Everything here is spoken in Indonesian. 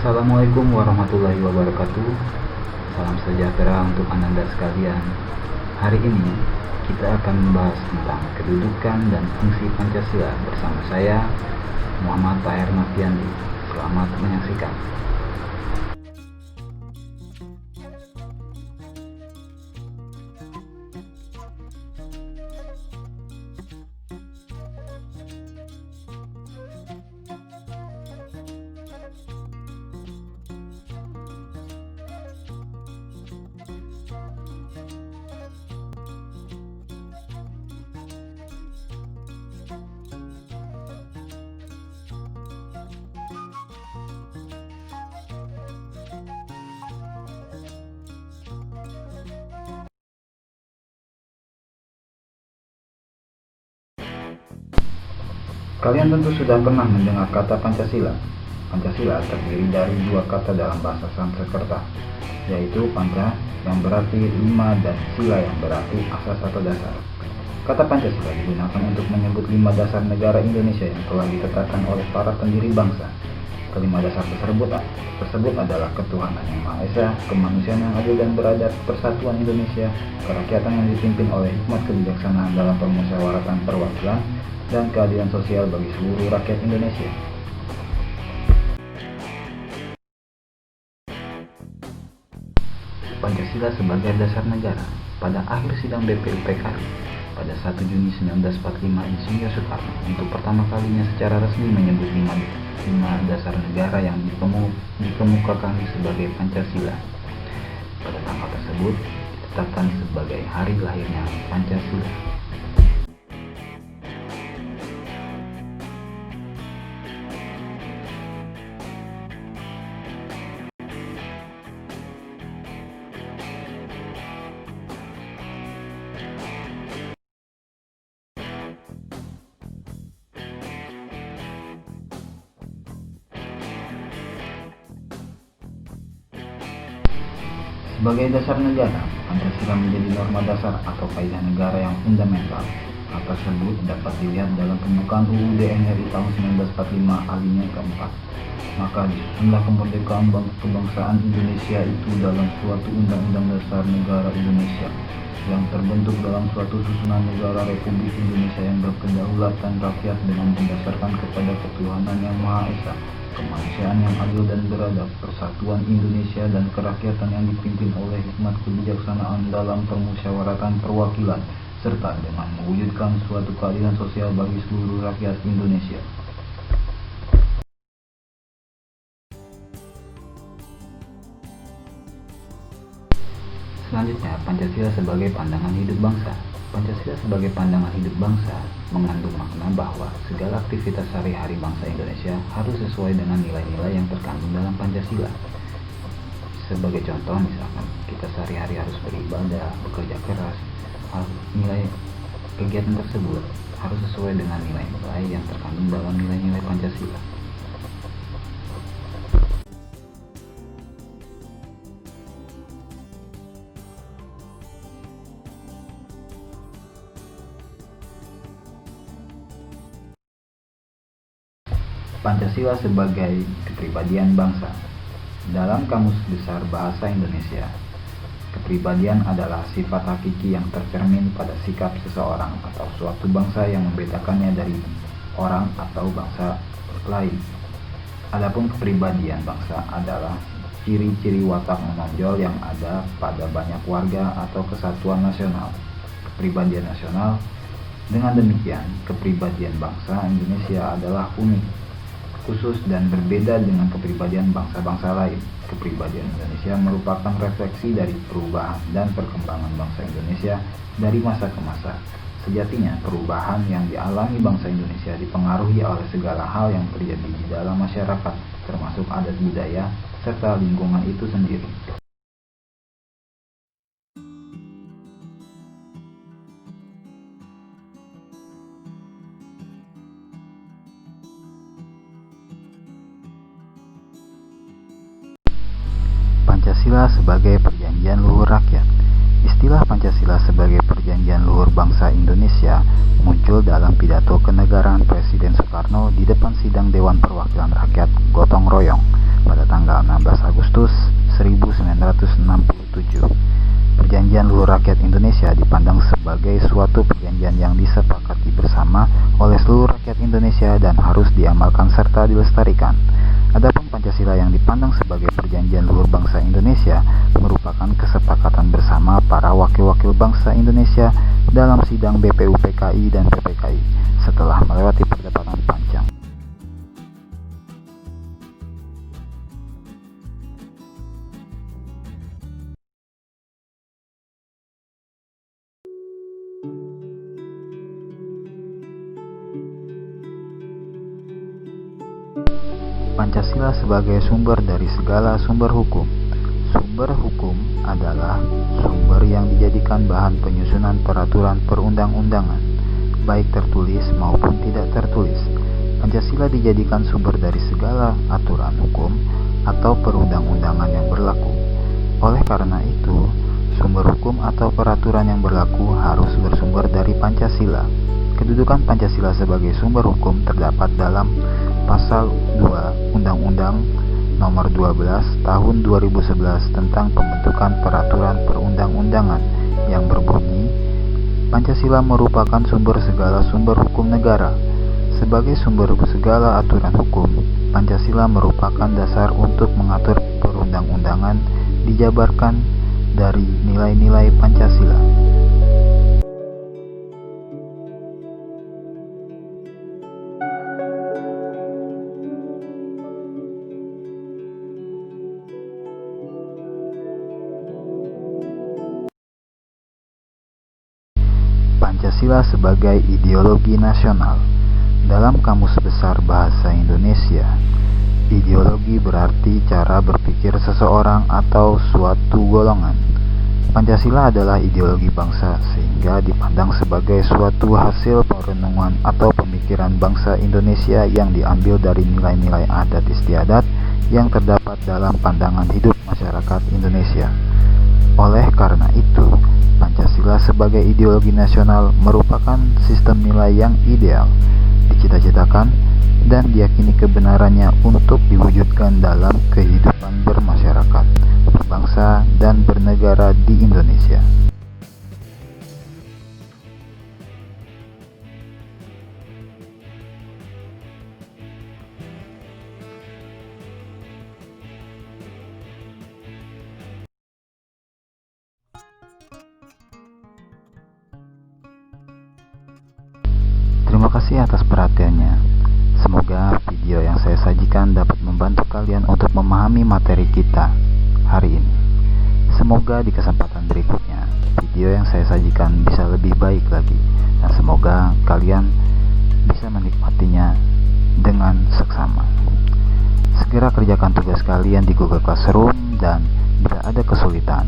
Assalamualaikum warahmatullahi wabarakatuh. Salam sejahtera untuk Anda sekalian. Hari ini kita akan membahas tentang kedudukan dan fungsi Pancasila bersama saya, Muhammad Tahir Noviandi. Selamat menyaksikan. Kalian tentu sudah pernah mendengar kata Pancasila. Pancasila terdiri dari dua kata dalam bahasa Sanskerta, yaitu panca yang berarti lima dan sila yang berarti asas atau dasar. Kata Pancasila digunakan untuk menyebut 5 dasar negara Indonesia yang telah ditetapkan oleh para pendiri bangsa. Kelima dasar tersebut adalah ketuhanan yang Maha Esa, kemanusiaan yang adil dan beradab, persatuan Indonesia, kerakyatan yang dipimpin oleh hikmat kebijaksanaan dalam permusyawaratan perwakilan, dan keadilan sosial bagi seluruh rakyat Indonesia. Pancasila sebagai dasar negara. Pada akhir sidang BPUPKI pada 1 Juni 1945, Insinyur Soekarno untuk pertama kalinya secara resmi menyebut 5 dasar negara yang dikemukakan sebagai Pancasila. Pada tanggal tersebut ditetapkan sebagai hari lahirnya Pancasila. Sebagai dasar negara, Pancasila menjadi norma dasar atau kaidah negara yang fundamental. Hal tersebut dapat dilihat dalam pembukaan UUD NRI tahun 1945 alinea keempat. Maka disusunlah kemerdekaan kebangsaan Indonesia itu dalam suatu undang-undang dasar negara Indonesia yang terbentuk dalam suatu susunan negara Republik Indonesia yang berkedaulatan rakyat dengan mendasarkan kepada ketuhanan yang Maha Esa, kemanusiaan yang adil dan beradab, persatuan Indonesia dan kerakyatan yang dipimpin oleh hikmat kebijaksanaan dalam permusyawaratan perwakilan, serta dengan mewujudkan suatu keadilan sosial bagi seluruh rakyat Indonesia. Selanjutnya, Pancasila sebagai pandangan hidup bangsa. Pancasila sebagai pandangan hidup bangsa mengandung makna bahwa segala aktivitas sehari-hari bangsa Indonesia harus sesuai dengan nilai-nilai yang terkandung dalam Pancasila. Sebagai contoh, misalkan kita sehari-hari harus beribadah, bekerja keras. Nilai kegiatan tersebut harus sesuai dengan nilai-nilai yang terkandung dalam nilai-nilai Pancasila. Pancasila sebagai kepribadian bangsa. Dalam Kamus Besar Bahasa Indonesia, kepribadian adalah sifat hakiki yang tercermin pada sikap seseorang atau suatu bangsa yang membedakannya dari orang atau bangsa lain. Adapun kepribadian bangsa adalah ciri-ciri watak menonjol yang ada pada banyak warga atau kesatuan nasional. Kepribadian nasional. Dengan demikian, kepribadian bangsa Indonesia adalah unik, khusus dan berbeda dengan kepribadian bangsa-bangsa lain. Kepribadian Indonesia merupakan refleksi dari perubahan dan perkembangan bangsa Indonesia dari masa ke masa. Sejatinya, perubahan yang dialami bangsa Indonesia dipengaruhi oleh segala hal yang terjadi di dalam masyarakat, termasuk adat budaya serta lingkungan itu sendiri. Pancasila sebagai perjanjian luhur rakyat. Istilah Pancasila sebagai perjanjian luhur bangsa Indonesia muncul dalam pidato kenegaraan Presiden Soekarno di depan sidang Dewan Perwakilan Rakyat Gotong Royong pada tanggal 16 Agustus 1967. Perjanjian Luhur Rakyat Indonesia dipandang sebagai suatu perjanjian yang disepakati bersama oleh seluruh rakyat Indonesia dan harus diamalkan serta dilestarikan. Adapun Pancasila yang dipandang sebagai perjanjian luhur bangsa Indonesia merupakan kesepakatan bersama para wakil-wakil bangsa Indonesia dalam sidang BPUPKI dan PPKI setelah melewati perdebatan panjang. Pancasila sebagai sumber dari segala sumber hukum. Sumber hukum adalah sumber yang dijadikan bahan penyusunan peraturan perundang-undangan, baik tertulis maupun tidak tertulis. Pancasila dijadikan sumber dari segala aturan hukum atau perundang-undangan yang berlaku. Oleh karena itu, sumber hukum atau peraturan yang berlaku harus bersumber dari Pancasila. Kedudukan Pancasila sebagai sumber hukum terdapat dalam Pasal 2 Undang-Undang Nomor 12 Tahun 2011 tentang pembentukan peraturan perundang-undangan yang berbunyi, Pancasila merupakan sumber segala sumber hukum negara. Sebagai sumber segala aturan hukum, Pancasila merupakan dasar untuk mengatur perundang-undangan dijabarkan dari nilai-nilai Pancasila. Pancasila sebagai ideologi nasional. Dalam Kamus Besar Bahasa Indonesia, ideologi berarti cara berpikir seseorang atau suatu golongan. Pancasila adalah ideologi bangsa sehingga dipandang sebagai suatu hasil perenungan atau pemikiran bangsa Indonesia yang diambil dari nilai-nilai adat istiadat yang terdapat dalam pandangan hidup masyarakat Indonesia. Oleh karena itu, Pancasila sebagai ideologi nasional merupakan sistem nilai yang ideal, dicita-citakan, dan diyakini kebenarannya untuk diwujudkan dalam kehidupan bermasyarakat, berbangsa, dan bernegara di Indonesia. Terima kasih atas perhatiannya. Semoga video yang saya sajikan dapat membantu kalian untuk memahami materi kita hari ini. Semoga di kesempatan berikutnya video yang saya sajikan bisa lebih baik lagi, dan semoga kalian bisa menikmatinya dengan seksama. Segera kerjakan tugas kalian di Google Classroom, dan bila ada kesulitan